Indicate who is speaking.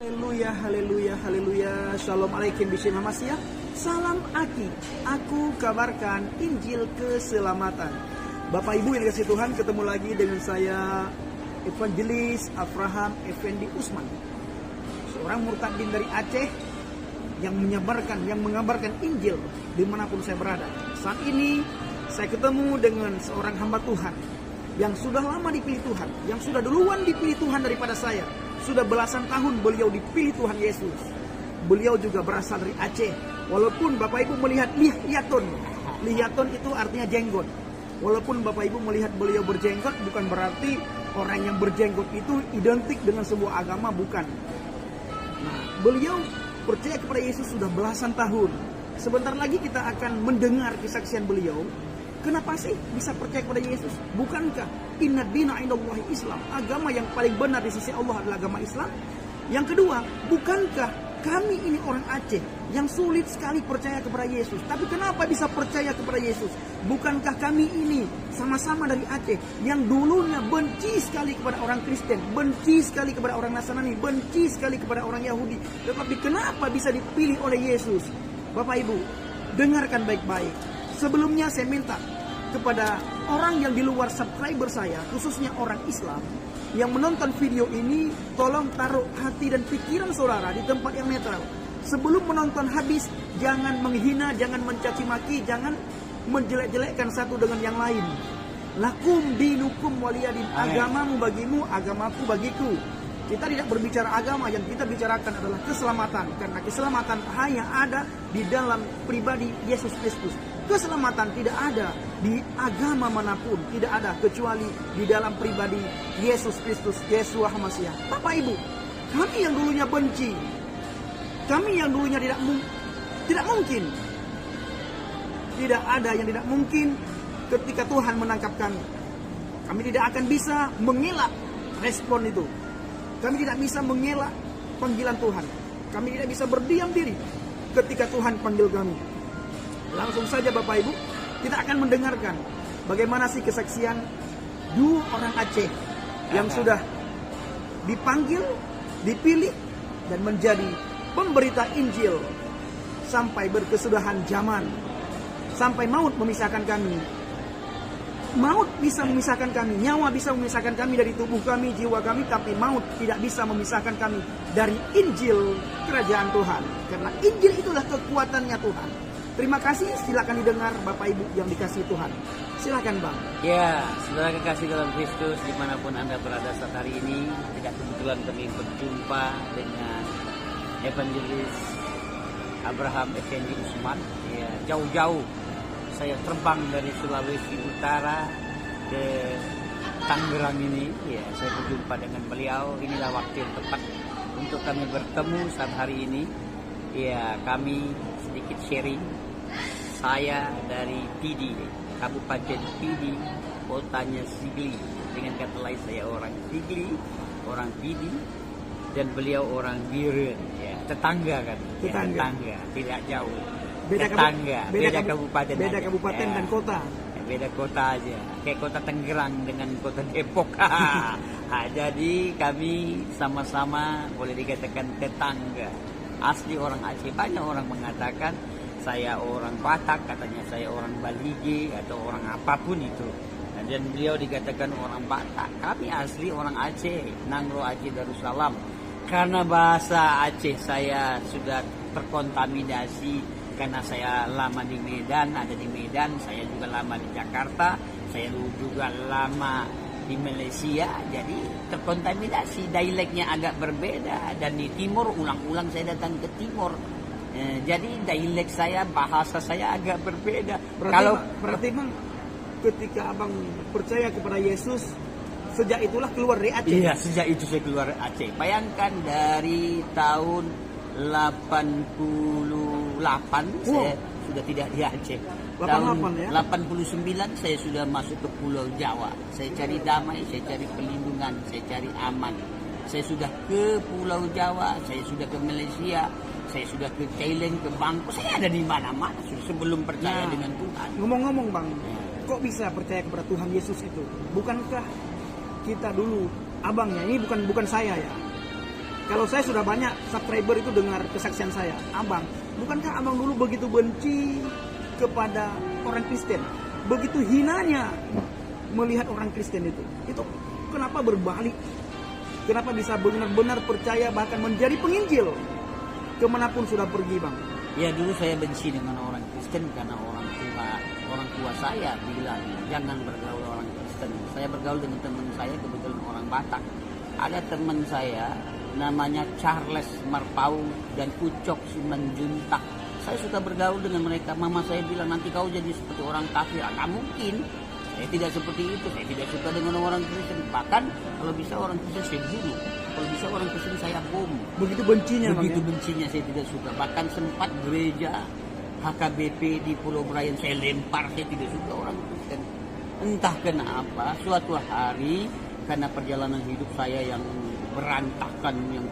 Speaker 1: Haleluya, haleluya, haleluya. Shalom alaikum bishim hamasya. Salam Aki. Aku kabarkan Injil keselamatan. Bapak Ibu yang dikasih Tuhan, ketemu lagi dengan saya Evangelis Abraham Effendi Usman, seorang murtadin dari Aceh yang mengabarkan Injil dimanapun saya berada. Saat ini saya ketemu dengan seorang hamba Tuhan yang sudah lama dipilih Tuhan, yang sudah duluan dipilih Tuhan daripada saya. Sudah belasan tahun beliau dipilih Tuhan Yesus. Beliau juga berasal dari Aceh. Walaupun Bapak Ibu melihat lihaton itu artinya jenggot. Walaupun Bapak Ibu melihat beliau berjenggot, bukan berarti orang yang berjenggot itu identik dengan sebuah agama, bukan. Nah, beliau percaya kepada Yesus sudah belasan tahun. Sebentar lagi kita akan mendengar kesaksian beliau. Kenapa sih bisa percaya kepada Yesus? Bukankah inna dina indallahi Islam? Agama yang paling benar di sisi Allah adalah agama Islam. Yang kedua, bukankah kami ini orang Aceh yang sulit sekali percaya kepada Yesus? Tapi kenapa bisa percaya kepada Yesus? Bukankah kami ini sama-sama dari Aceh yang dulunya benci sekali kepada orang Kristen, benci sekali kepada orang Nasrani, benci sekali kepada orang Yahudi. Tetapi kenapa bisa dipilih oleh Yesus? Bapak Ibu, dengarkan baik-baik. Sebelumnya saya minta kepada orang yang di luar subscriber saya, khususnya orang Islam yang menonton video ini, tolong taruh hati dan pikiran saudara di tempat yang netral. Sebelum menonton habis, jangan menghina, jangan mencaci maki, jangan menjelek-jelekkan satu dengan yang lain. Lakum dinukum waliyadin, agamamu bagimu, agamaku bagiku. Kita tidak berbicara agama, yang kita bicarakan adalah keselamatan. Karena keselamatan hanya ada di dalam pribadi Yesus Kristus. Keselamatan tidak ada di agama manapun, tidak ada kecuali di dalam pribadi Yesus Kristus, Yeshua HaMashiach. Bapak Ibu, kami yang dulunya benci, kami yang dulunya tidak mungkin, tidak ada yang tidak mungkin ketika Tuhan menangkap kami. Kami tidak akan bisa mengelak respon itu. Kami tidak bisa mengelak panggilan Tuhan. Kami tidak bisa berdiam diri ketika Tuhan panggil kami. Langsung saja Bapak Ibu, kita akan mendengarkan bagaimana sih kesaksian dua orang Aceh yang sudah dipanggil, dipilih, dan menjadi pemberita Injil sampai berkesudahan zaman, sampai maut memisahkan kami. Maut bisa memisahkan kami, nyawa bisa memisahkan kami dari tubuh kami, jiwa kami, tapi maut tidak bisa memisahkan kami dari Injil Kerajaan Tuhan. Karena Injil itulah kekuatannya Tuhan. Terima kasih, silakan didengar Bapak Ibu yang dikasihi Tuhan. Silakan Bang.
Speaker 2: Ya, saudara kekasih dalam Kristus, dimanapun Anda berada saat hari ini, tidak kebetulan kami berjumpa dengan Evangelis Abraham Effendi Usman. Ya, jauh-jauh saya terbang dari Sulawesi Utara ke Tangerang ini. Ya, saya berjumpa dengan beliau. Inilah waktu yang tepat untuk kami bertemu saat hari ini. Ya, kami sedikit sharing. Saya dari Pidi, Kabupaten Pidi, kotanya Sigli. Dengan kata lain, saya orang Sigli, orang Pidi, dan beliau orang Biren. Ya, tetangga kan? Tetangga, tidak jauh. Beda kabupaten,
Speaker 1: beda kabupaten ya, dan kota.
Speaker 2: Beda kota aja, kayak kota Tangerang dengan kota Depok. Jadi kami sama-sama boleh dikatakan tetangga. Asli orang Aceh. Banyak orang mengatakan saya orang Batak, katanya saya orang Balige atau orang apapun itu. Dan beliau dikatakan orang Batak. Kami asli orang Aceh, Nangro Aceh Darussalam. Karena bahasa Aceh saya sudah terkontaminasi. Karena saya lama di Medan, ada di Medan, saya juga lama di Jakarta, saya juga lama di Malaysia, jadi terkontaminasi, dialeknya agak berbeda. Dan di timur, ulang-ulang saya datang ke timur, jadi dialek saya, bahasa saya agak berbeda.
Speaker 1: Berarti Bang, ketika Abang percaya kepada Yesus, sejak itulah keluar dari Aceh?
Speaker 2: Iya, sejak itu saya keluar dari Aceh. Bayangkan dari tahun 88 saya sudah tidak di Aceh.
Speaker 1: 88 ya?
Speaker 2: 89 saya sudah masuk ke Pulau Jawa. Saya cari damai, saya cari perlindungan, saya cari aman. Saya sudah ke Pulau Jawa, saya sudah ke Malaysia, saya sudah ke Thailand, ke Bangkok. Saya ada di mana-mana sebelum percaya dengan Tuhan.
Speaker 1: Ngomong-ngomong Bang, kok bisa percaya kepada Tuhan Yesus itu? Bukankah kita dulu, abangnya ini bukan saya ya, Kalau saya sudah banyak subscriber itu dengar kesaksian saya, abang, bukankah abang dulu begitu benci kepada orang Kristen, begitu hinanya melihat orang Kristen itu kenapa berbalik? Kenapa bisa benar-benar percaya bahkan menjadi penginjil kemanapun sudah pergi, bang?
Speaker 2: Ya, dulu saya benci dengan orang Kristen karena orang tua saya bilang jangan bergaul orang Kristen. Saya bergaul dengan teman saya kebetulan orang Batak. Ada teman saya namanya Charles Marpau dan Ucok Simanjuntak. Saya suka bergaul dengan mereka. Mama saya bilang nanti kau jadi seperti orang kafir. Nggak mungkin. Saya tidak seperti itu. Saya tidak suka dengan orang Kristen. Bahkan kalau bisa orang Kristen saya bunuh. Kalau bisa orang Kristen saya bom.
Speaker 1: Begitu bencinya,
Speaker 2: Begitu
Speaker 1: bang, ya?
Speaker 2: bencinya saya tidak suka. Bahkan sempat gereja HKBP di Pulau Brian saya lempar. Saya tidak suka orang Kristen. Entah kenapa suatu hari karena perjalanan hidup saya yang berantakan, yang